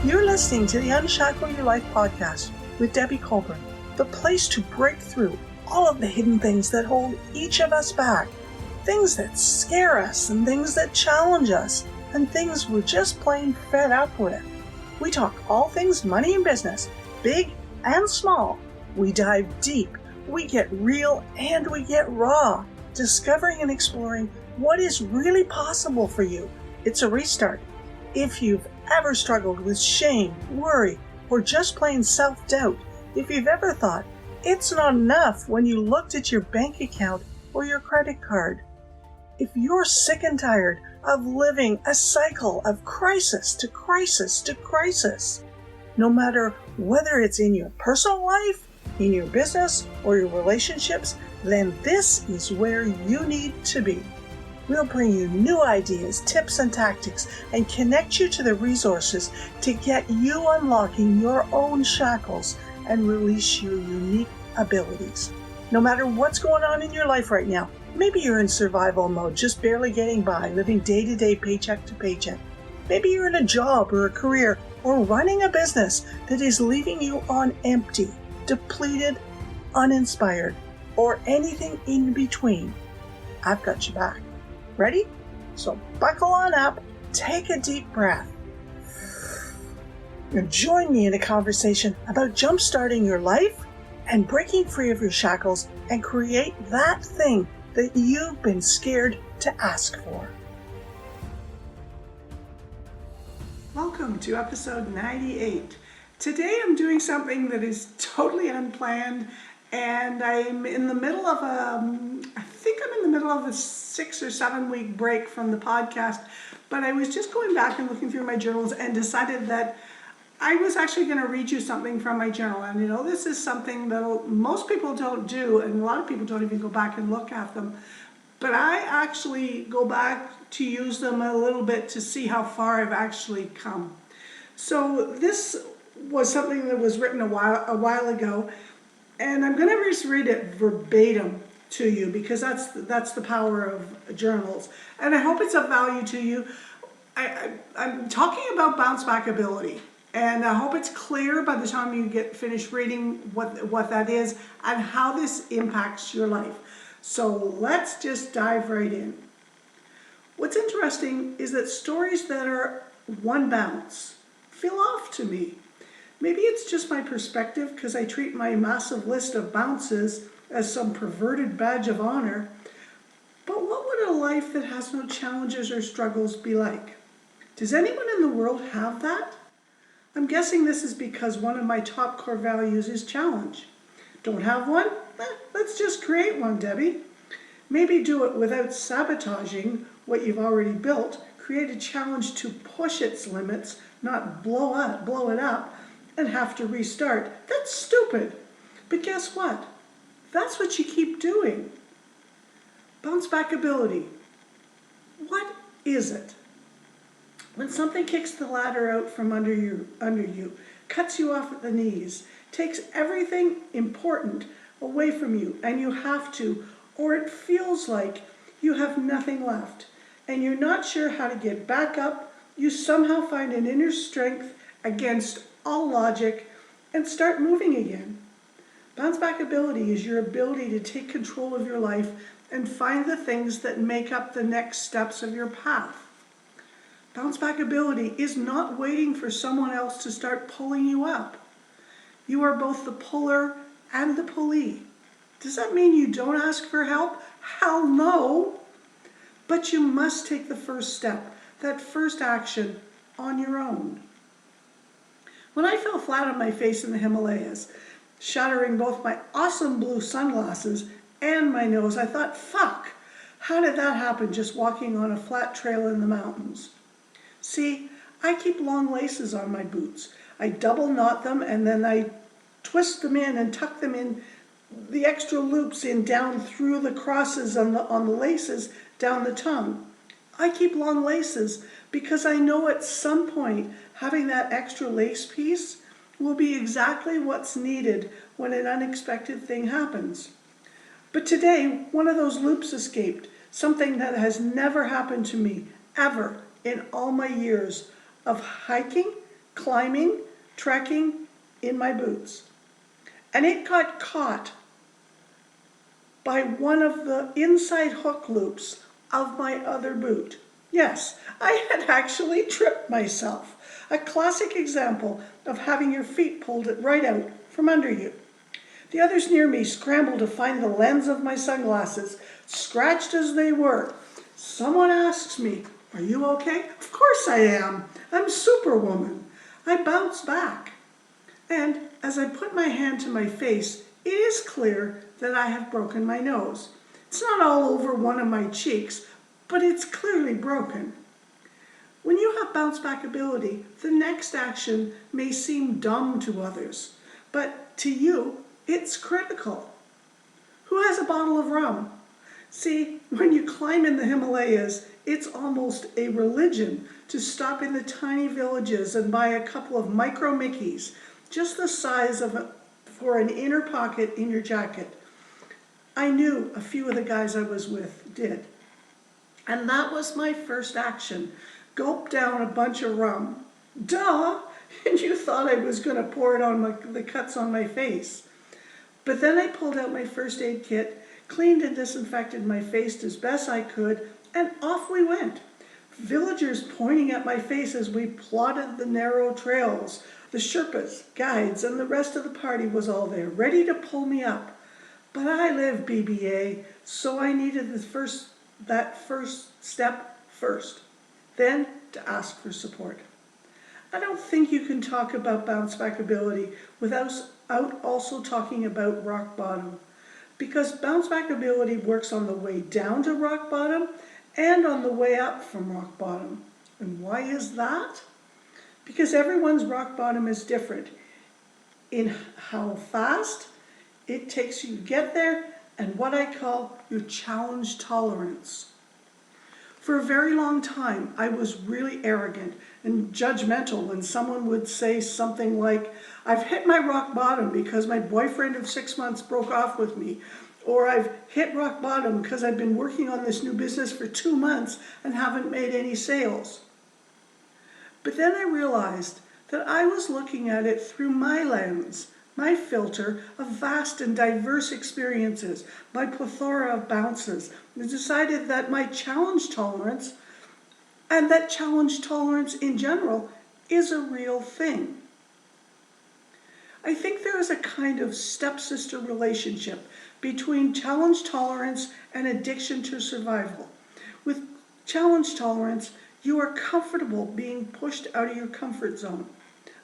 You're listening to the Unshackle Your Life podcast with Debbie Colburn, the place to break through all of the hidden things that hold each of us back, things that scare us and things that challenge us, and things we're just plain fed up with. We talk all things money and business, big and small. We dive deep, we get real, and we get raw, discovering and exploring what is really possible for you. It's a restart. If you've ever struggled with shame, worry, or just plain self-doubt, if you've ever thought it's not enough when you looked at your bank account or your credit card, if you're sick and tired of living a cycle of crisis to crisis to crisis, no matter whether it's in your personal life, in your business, or your relationships, then this is where you need to be. We'll bring you new ideas, tips, and tactics, and connect you to the resources to get you unlocking your own shackles and release your unique abilities. No matter what's going on in your life right now, maybe you're in survival mode, just barely getting by, living day-to-day, paycheck to paycheck. Maybe you're in a job or a career or running a business that is leaving you on empty, depleted, uninspired, or anything in between. I've got your back. Ready? So buckle on up, take a deep breath, and join me in a conversation about jump-starting your life and breaking free of your shackles and create that thing that you've been scared to ask for. Welcome to episode 98. Today I'm doing something that is totally unplanned, and I'm in the middle of a 6 or 7 week break from the podcast, but I was just going back and looking through my journals and decided that I was actually going to read you something from my journal. And you know, this is something that most people don't do, and a lot of people don't even go back and look at them. But I actually go back to use them a little bit to see how far I've actually come. So this was something that was written a while ago, and I'm going to just read it verbatim to you because that's the power of journals, and I hope it's of value to you. I'm talking about bounce back ability, and I hope it's clear by the time you get finished reading what that is and how this impacts your life. So let's just dive right in. What's interesting is that stories that are one bounce feel off to me. Maybe it's just my perspective because I treat my massive list of bounces as some perverted badge of honor. But what would a life that has no challenges or struggles be like? Does anyone in the world have that? I'm guessing this is because one of my top core values is challenge. Don't have one? Let's just create one, Debbie. Maybe do it without sabotaging what you've already built. Create a challenge to push its limits, not blow it up, and have to restart. That's stupid. But guess what? That's what you keep doing. Bounce back ability. What is it? When something kicks the ladder out from under you, cuts you off at the knees, takes everything important away from you, and you have to, or it feels like you have nothing left, and you're not sure how to get back up, you somehow find an inner strength against all logic and start moving again. Bounce back ability is your ability to take control of your life and find the things that make up the next steps of your path. Bounce back ability is not waiting for someone else to start pulling you up. You are both the puller and the pulley. Does that mean you don't ask for help? Hell no! But you must take the first step, that first action on your own. When I fell flat on my face in the Himalayas, shattering both my awesome blue sunglasses and my nose, I thought, fuck, how did that happen just walking on a flat trail in the mountains? See, I keep long laces on my boots. I double knot them and then I twist them in and tuck them in, the extra loops in down through the crosses on the laces down the tongue. I keep long laces because I know at some point having that extra lace piece will be exactly what's needed when an unexpected thing happens. But today, one of those loops escaped, something that has never happened to me, ever, in all my years of hiking climbing, trekking in my boots. And it got caught by one of the inside hook loops of my other boot. Yes, I had actually tripped myself. A classic example of having your feet pulled right out from under you. The others near me scrambled to find the lens of my sunglasses, scratched as they were. Someone asks me, "Are you okay?" Of course I am. I'm Superwoman. I bounce back. And as I put my hand to my face, it is clear that I have broken my nose. It's not all over one of my cheeks, but it's clearly broken. When you have bounce back ability, the next action may seem dumb to others, but to you, it's critical. Who has a bottle of rum? See, when you climb in the Himalayas, it's almost a religion to stop in the tiny villages and buy a couple of micro Mickeys, just the size of for an inner pocket in your jacket. I knew a few of the guys I was with did. And that was my first action. Gulp down a bunch of rum. Duh! And you thought I was going to pour it on the cuts on my face. But then I pulled out my first aid kit, cleaned and disinfected my face as best I could, and off we went. Villagers pointing at my face as we plodded the narrow trails. The Sherpas, guides, and the rest of the party was all there, ready to pull me up. But I live BBA, so I needed that first step first, then to ask for support. I don't think you can talk about bounce back ability without also talking about rock bottom, because bounce back ability works on the way down to rock bottom and on the way up from rock bottom. And why is that? Because everyone's rock bottom is different in how fast it takes you to get there and what I call your challenge tolerance. For a very long time, I was really arrogant and judgmental when someone would say something like, "I've hit my rock bottom because my boyfriend of 6 months broke off with me," or "I've hit rock bottom because I've been working on this new business for 2 months and haven't made any sales." But then I realized that I was looking at it through my lens, my filter of vast and diverse experiences, my plethora of bounces, and decided that my challenge tolerance, and that challenge tolerance in general, is a real thing. I think there is a kind of stepsister relationship between challenge tolerance and addiction to survival. With challenge tolerance, you are comfortable being pushed out of your comfort zone.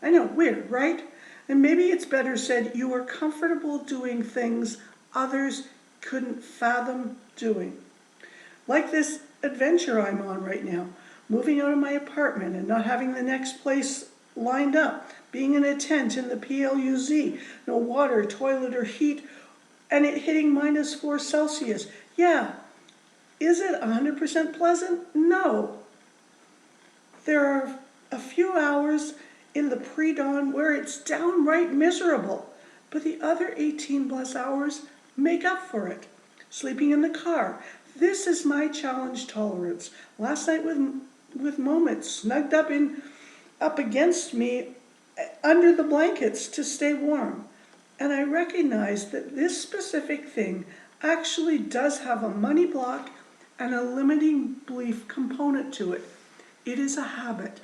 I know, weird, right? And maybe it's better said, you are comfortable doing things others couldn't fathom doing. Like this adventure I'm on right now, moving out of my apartment and not having the next place lined up, being in a tent in the PLUZ, no water, toilet, or heat, and it hitting -4 Celsius. Yeah, is it 100% pleasant? No. There are a few hours in the pre-dawn where it's downright miserable, but the other 18 plus hours make up for it. Sleeping in the car. This is my challenge tolerance. Last night with moments snugged up against me under the blankets to stay warm. And I recognize that this specific thing actually does have a money block and a limiting belief component to it. It is a habit.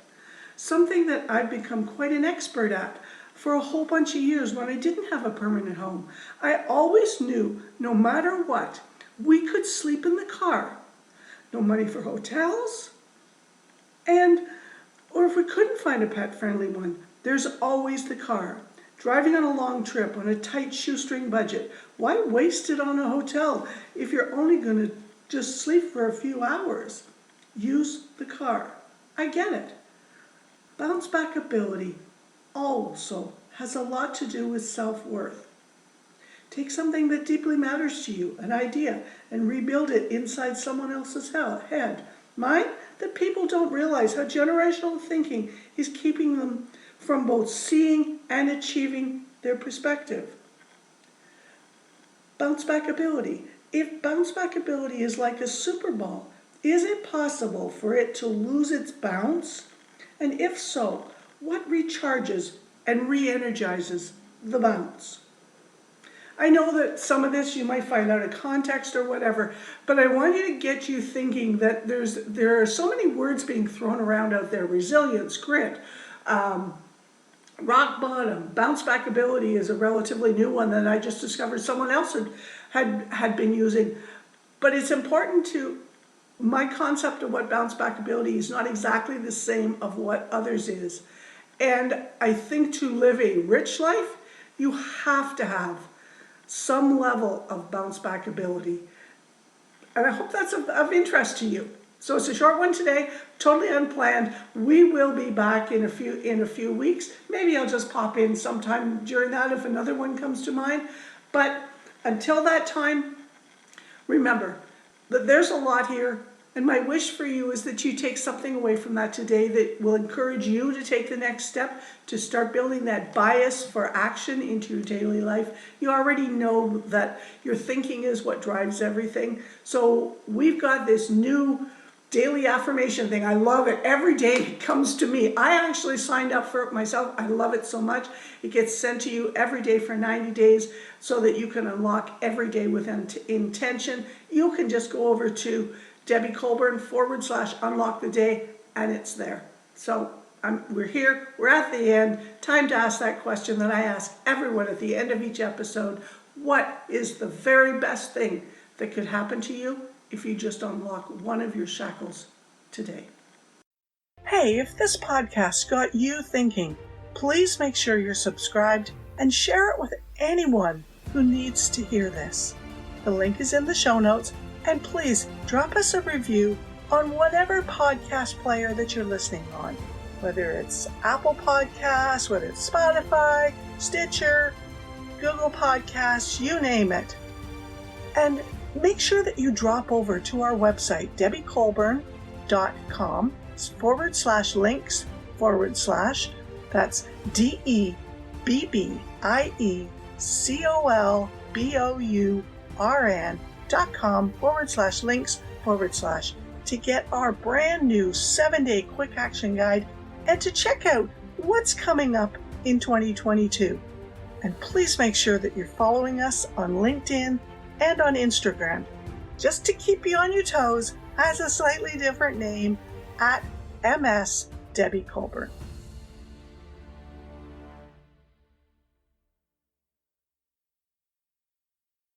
Something that I've become quite an expert at for a whole bunch of years when I didn't have a permanent home. I always knew, no matter what, we could sleep in the car. No money for hotels. Or if we couldn't find a pet-friendly one, there's always the car. Driving on a long trip on a tight shoestring budget. Why waste it on a hotel if you're only going to just sleep for a few hours? Use the car. I get it. Bounce back ability also has a lot to do with self-worth. Take something that deeply matters to you, an idea, and rebuild it inside someone else's head. Mine, that people don't realize how generational thinking is keeping them from both seeing and achieving their perspective. Bounce back ability. If bounce back ability is like a super ball, is it possible for it to lose its bounce? And if so, What recharges and re-energizes the bounce? I know that some of this you might find out of context or whatever, but I want you to get you thinking that there are so many words being thrown around out there: resilience, grit, rock bottom, bounce back ability is a relatively new one that I just discovered someone else had been using. But it's important to, my concept of what bounce back ability is not exactly the same of what others is. And I think to live a rich life, you have to have some level of bounce back ability. And I hope that's of interest to you. So it's a short one today, totally unplanned. We will be back in a few weeks. Maybe I'll just pop in sometime during that if another one comes to mind. But until that time, remember that there's a lot here. And my wish for you is that you take something away from that today that will encourage you to take the next step, to start building that bias for action into your daily life. You already know that your thinking is what drives everything. So we've got this new daily affirmation thing. I love it. Every day it comes to me. I actually signed up for it myself. I love it so much. It gets sent to you every day for 90 days so that you can unlock every day with intention. You can just go over to Debbie Colburn /unlock the day, and it's there. So we're here, we're at the end. Time to ask that question that I ask everyone at the end of each episode. What is the very best thing that could happen to you if you just unlock one of your shackles today? Hey, if this podcast got you thinking, please make sure you're subscribed and share it with anyone who needs to hear this. The link is in the show notes. And please drop us a review on whatever podcast player that you're listening on, whether it's Apple Podcasts, whether it's Spotify, Stitcher, Google Podcasts, you name it. And make sure that you drop over to our website, debbiecolburn.com /links / that's DEBBIECOLBOURN.com /links / to get our brand new 7-day quick action guide and to check out what's coming up in 2022. And please make sure that you're following us on LinkedIn and on Instagram, just to keep you on your toes, has a slightly different name, at MS Debbie Colburn.